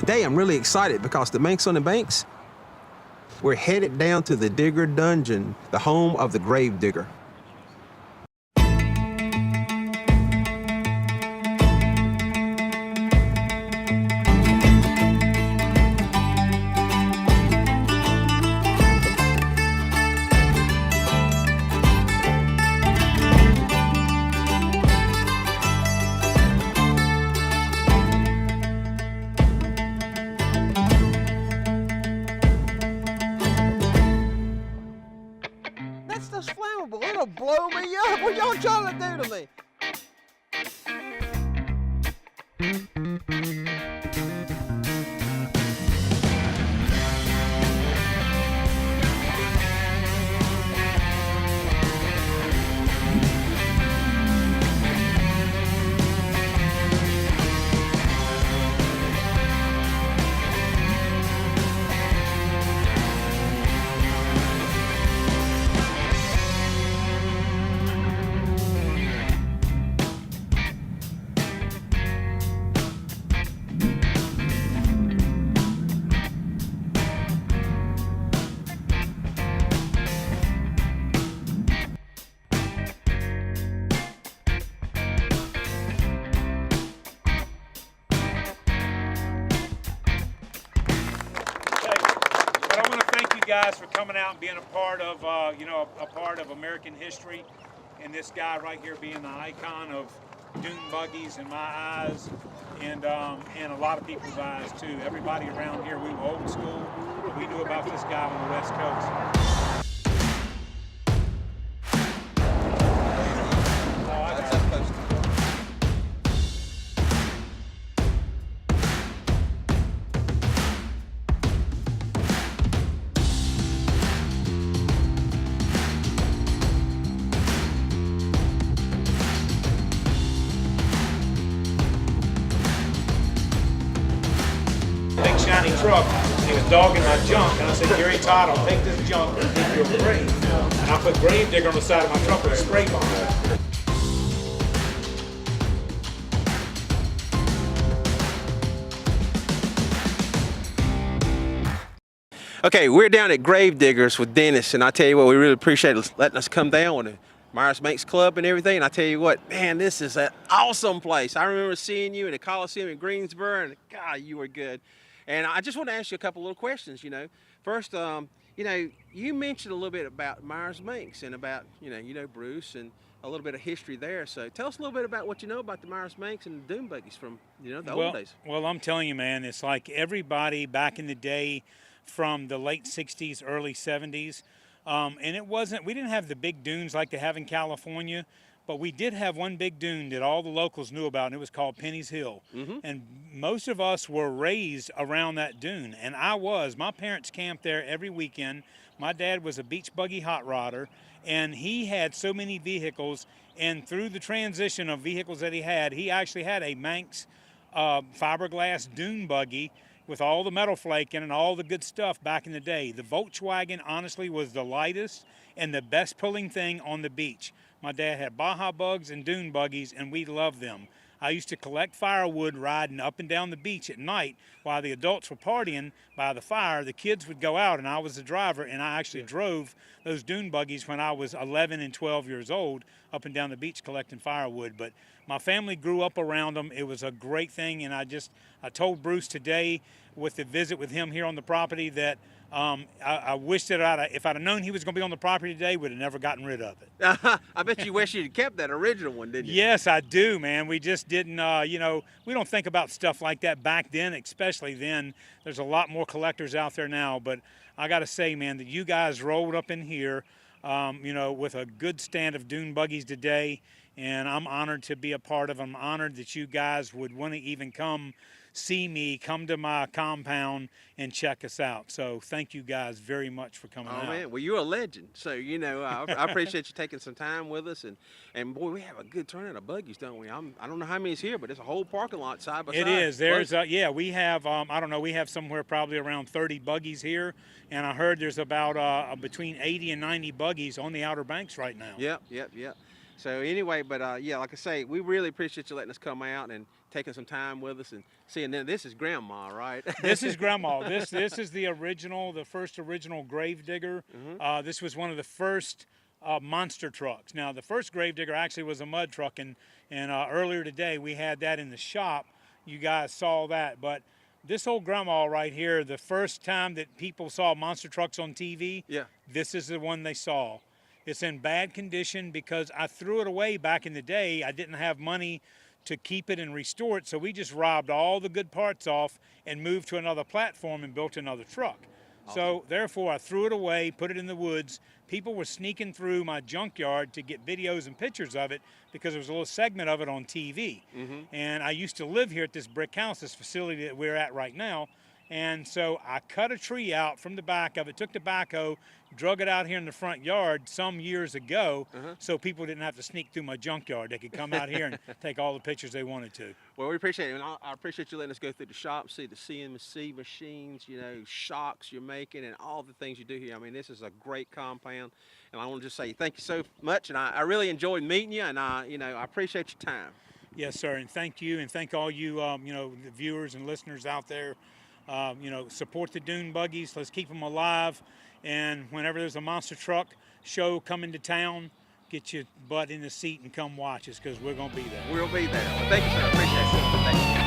Today I'm really excited because the Manx on the Banks, we're headed down to the Digger Dungeon, the home of the Grave Digger. That stuff's flammable. It'll blow me up. What y'all trying to do to me? Guys for coming out and being a part of a part of American history, and this guy right here being the icon of Dune Buggies in my eyes, and a lot of people's eyes too. Everybody around here, we were old school, but we knew about this guy on the West Coast. Big shiny truck, and he was dogging my junk, and I said, Gary Todd, I'll take this junk and give you a grave. And I put grave digger on the side of my truck with a spray bomb. Okay, we're down at Grave Diggers with Dennis, and I tell you what, we really appreciate letting us come down to Myers Manx Club and everything. And I tell you what, man, this is an awesome place. I remember seeing you in the Coliseum in Greensboro, and God, you were good. And I just want to ask you a couple little questions, First, you mentioned a little bit about Myers Manx and about, Bruce and a little bit of history there. So tell us a little bit about what you know about the Myers Manx and the Dune Buggies from, the old days. Well, I'm telling you, man, it's like everybody back in the day from the late 60s, early 70s. And we didn't have the big dunes like they have in California, but we did have one big dune that all the locals knew about, and it was called Penny's Hill. Mm-hmm. And most of us were raised around that dune, and my parents camped there every weekend. My dad was a beach buggy hot rodder, and he had so many vehicles, and through the transition of vehicles that he actually had a Manx fiberglass dune buggy with all the metal flaking and all the good stuff back in the day. The Volkswagen, honestly, was the lightest and the best pulling thing on the beach. My dad had Baja Bugs and Dune Buggies, and we loved them. I used to collect firewood riding up and down the beach at night while the adults were partying by the fire. The kids would go out, and I was the driver, and I actually drove those Dune Buggies when I was 11 and 12 years old up and down the beach collecting firewood. But my family grew up around them. It was a great thing, and I told Bruce today with the visit with him here on the property that I wish that if I'd have known he was going to be on the property today, would have never gotten rid of it. I bet you wish you'd kept that original one, didn't you? Yes, I do, man. We just didn't, we don't think about stuff like that back then, especially then. There's a lot more collectors out there now, but I got to say, man, that you guys rolled up in here, with a good stand of Dune Buggies today, and I'm honored to be a part of them. I'm honored that you guys would want to even come see me, come to my compound and check us out. So thank you guys very much for coming out. Oh man, well you're a legend. So I appreciate you taking some time with us, and boy, we have a good turnout of buggies, don't we? I don't know how many's here, but it's a whole parking lot side by side. It is. There's we have I don't know, we have somewhere probably around 30 buggies here, and I heard there's about between 80 and 90 buggies on the Outer Banks right now. Yep. So anyway, but yeah, like I say, we really appreciate you letting us come out and taking some time with us and seeing. Then this is Grandma, right? This is Grandma. This is the original, the first original Gravedigger. This was one of the first monster trucks. Now, the first Gravedigger actually was a mud truck, and earlier today we had that in the shop. You guys saw that, but this old Grandma right here, the first time that people saw monster trucks on TV, Yeah. this is the one they saw. It's in bad condition because I threw it away back in the day. I didn't have money to keep it and restore it, so we just robbed all the good parts off and moved to another platform and built another truck. Awesome. So therefore I threw it away, put it in the woods. People were sneaking through my junkyard to get videos and pictures of it because there was a little segment of it on TV. And I used to live here at this brick house, this facility that we're at right now. And so I cut a tree out from the back of it, took the backhoe, drug it out here in the front yard some years ago, so people didn't have to sneak through my junkyard. They could come out here and take all the pictures they wanted to. Well, we appreciate it, and I appreciate you letting us go through the shop, see the CNC machines, you know, shocks you're making, and all the things you do here. I mean, this is a great compound, and I want to just say thank you so much, and I really enjoyed meeting you, and you know, I appreciate your time. Yes, sir, and thank you, and thank all you, you know, the viewers and listeners out there. You know, support the Dune Buggies. Let's keep them alive. And whenever there's a monster truck show coming to town, get your butt in the seat and come watch us because we're going to be there. We'll be there. Well, thank you, sir. Appreciate it. Thank you.